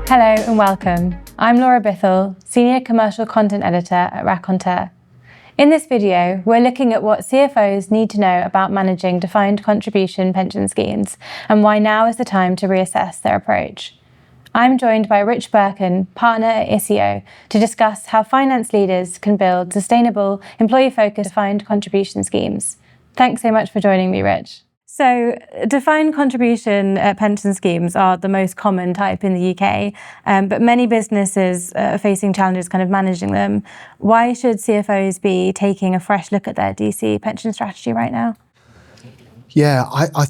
Hello and welcome. I'm Laura Bithell, Senior Commercial Content Editor at Raconteur. In this video, we're looking at what CFOs need to know about managing defined contribution pension schemes and why now is the time to reassess their approach. I'm joined by Rich Birkin, partner at ISEO, to discuss how finance leaders can build sustainable, employee-focused defined contribution schemes. Thanks so much for joining me, Rich. So, defined contribution pension schemes are the most common type in the UK, but many businesses are facing challenges kind of managing them. Why should CFOs be taking a fresh look at their DC pension strategy right now? Yeah,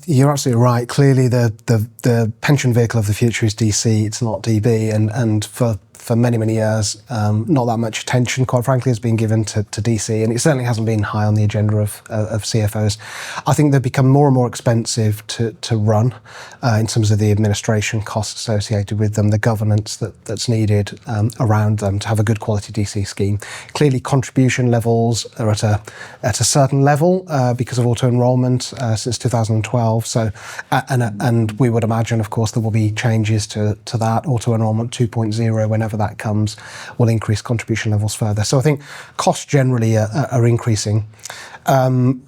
you're absolutely right. Clearly, the pension vehicle of the future is DC. It's not DB, and for many years, not that much attention, quite frankly, has been given to DC, and it certainly hasn't been high on the agenda of CFOs. I think they've become more and more expensive to run in terms of the administration costs associated with them, the governance that's needed around them to have a good quality DC scheme. Clearly, contribution levels are at a certain level because of auto enrolment since 2012. So, and we would imagine, of course, there will be changes to that. Auto enrolment 2.0, whenever that comes, will increase contribution levels further. So I think costs generally are increasing.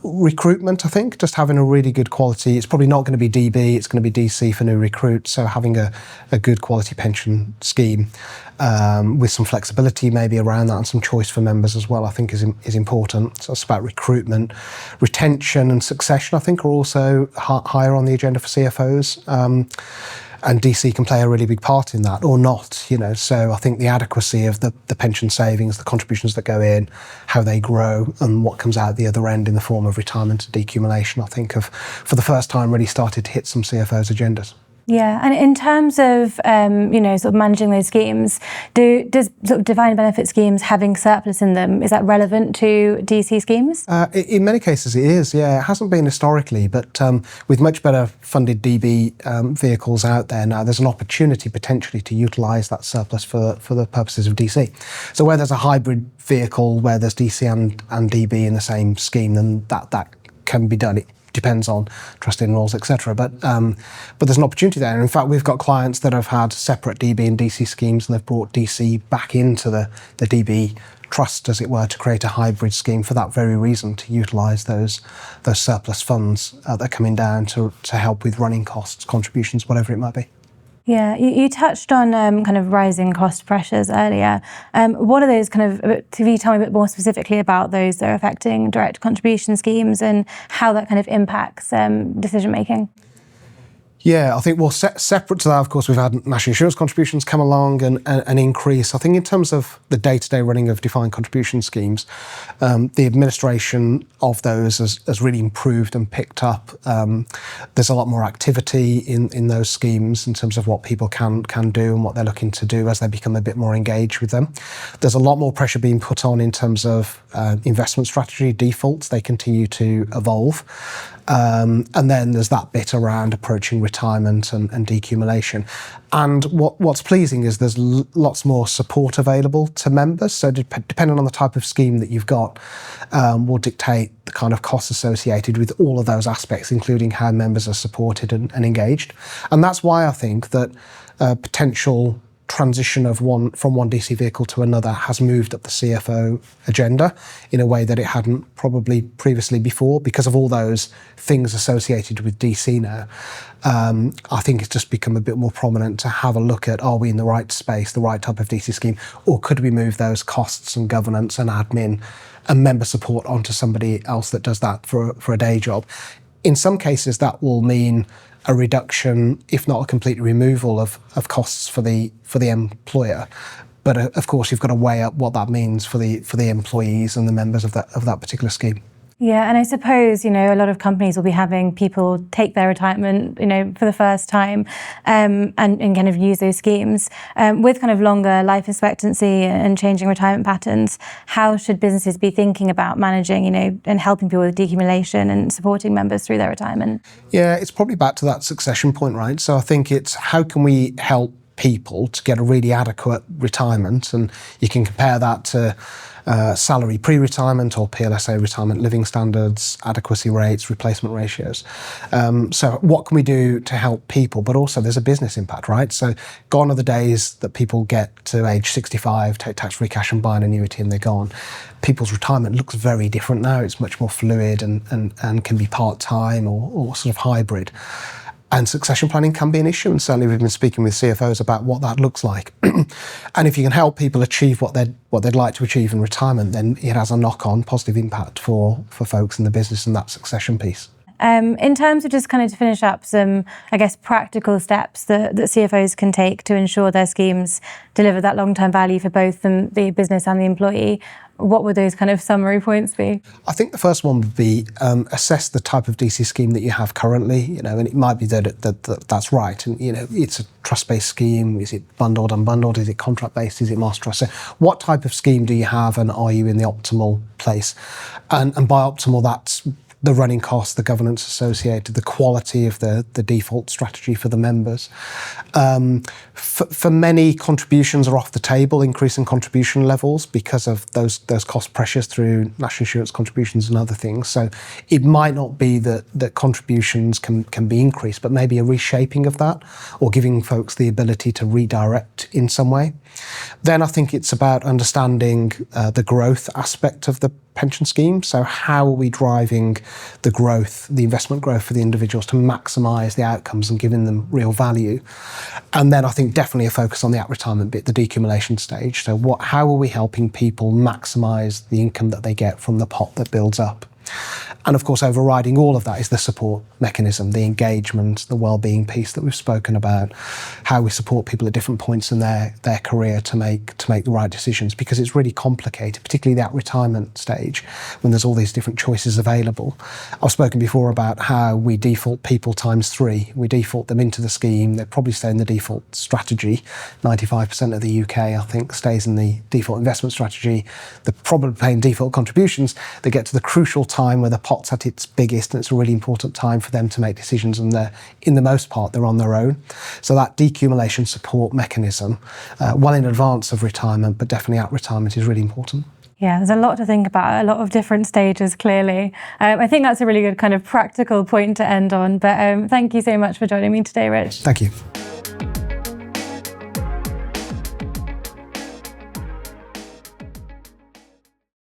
Recruitment, I think, just having a really good quality, it's probably not going to be DB, it's going to be DC for new recruits. So having a good quality pension scheme with some flexibility maybe around that and some choice for members as well, I think is important. So it's about recruitment. Retention and succession, I think, are also higher on the agenda for CFOs. And DC can play a really big part in that, or not, So I think the adequacy of the pension savings, the contributions that go in, how they grow, and what comes out the other end in the form of retirement and decumulation, I think for the first time, really started to hit some CFOs' agendas. Yeah, and in terms of sort of managing those schemes, does sort of defined benefit schemes having surplus in them, is that relevant to DC schemes? In many cases it is, yeah. It hasn't been historically, but with much better funded DB vehicles out there now, there's an opportunity potentially to utilise that surplus for the purposes of DC. So where there's a hybrid vehicle where there's DC and DB in the same scheme, then that can be done. It depends on trust-in rules, etc. But there's an opportunity there. And in fact, we've got clients that have had separate DB and DC schemes, and they've brought DC back into the DB trust, as it were, to create a hybrid scheme for that very reason, to utilise those surplus funds that are coming down to help with running costs, contributions, whatever it might be. Yeah, you touched on kind of rising cost pressures earlier. What are those can you tell me a bit more specifically about those that are affecting direct contribution schemes and how that kind of impacts decision making? Yeah, I think, separate to that, of course, we've had national insurance contributions come along and an increase. I think in terms of the day-to-day running of defined contribution schemes, the administration of those has really improved and picked up. There's a lot more activity in those schemes in terms of what people can do and what they're looking to do as they become a bit more engaged with them. There's a lot more pressure being put on in terms of investment strategy, defaults. They continue to evolve. And then there's that bit around approaching retirement and decumulation. And what's pleasing is there's lots more support available to members. So depending on the type of scheme that you've got, will dictate the kind of costs associated with all of those aspects, including how members are supported and engaged. And that's why I think that potential transition from one DC vehicle to another has moved up the CFO agenda in a way that it hadn't probably previously before, because of all those things associated with DC now. I think it's just become a bit more prominent to have a look at, are we in the right space, the right type of DC scheme, or could we move those costs and governance and admin and member support onto somebody else that does that for a day job. In some cases, that will mean a reduction, if not a complete removal of costs for the employer. But of course, you've got to weigh up what that means for the employees and the members of that particular scheme. Yeah, and I suppose, a lot of companies will be having people take their retirement, for the first time and kind of use those schemes. With kind of longer life expectancy and changing retirement patterns, how should businesses be thinking about managing, and helping people with decumulation and supporting members through their retirement? Yeah, it's probably back to that succession point, right? So I think it's how can we help people to get a really adequate retirement, and you can compare that to salary pre-retirement or PLSA retirement living standards, adequacy rates, replacement ratios. So what can we do to help people? But also there's a business impact, right? So gone are the days that people get to age 65, take tax-free cash and buy an annuity and they're gone. People's retirement looks very different now. It's much more fluid and can be part-time or sort of hybrid. And succession planning can be an issue, and certainly we've been speaking with CFOs about what that looks like. And if you can help people achieve what they'd like to achieve in retirement, then it has a knock-on positive impact for folks in the business and that succession piece. In terms of just kind of to finish up some, I guess, practical steps that CFOs can take to ensure their schemes deliver that long-term value for both the business and the employee, what would those kind of summary points be? I think the first one would be assess the type of DC scheme that you have currently, and it might be that that's right. And, it's a trust-based scheme. Is it bundled, unbundled? Is it contract-based? Is it master trust? So what type of scheme do you have, and are you in the optimal place? And by optimal, that's the running costs, the governance associated, the quality of the default strategy for the members. For many, contributions are off the table, increasing contribution levels because of those cost pressures through national insurance contributions and other things. So it might not be that contributions can be increased, but maybe a reshaping of that or giving folks the ability to redirect in some way. Then I think it's about understanding the growth aspect of the pension scheme. So how are we driving the growth, the investment growth for the individuals to maximise the outcomes and giving them real value? And then I think definitely a focus on the at-retirement bit, the decumulation stage. So how are we helping people maximise the income that they get from the pot that builds up? And of course, overriding all of that is the support mechanism, the engagement, the well-being piece that we've spoken about, how we support people at different points in their career to make the right decisions, because it's really complicated, particularly that retirement stage when there's all these different choices available. I've spoken before about how we default people ×3. We default them into the scheme. They probably stay in the default strategy. 95% of the UK, I think, stays in the default investment strategy. They're probably paying default contributions. They get to the crucial time where the pot's at its biggest, and it's a really important time for them to make decisions, and in the most part, they're on their own. So that decumulation support mechanism, well in advance of retirement, but definitely at retirement, is really important. Yeah, there's a lot to think about, a lot of different stages, clearly. I think that's a really good kind of practical point to end on, but thank you so much for joining me today, Rich. Thank you.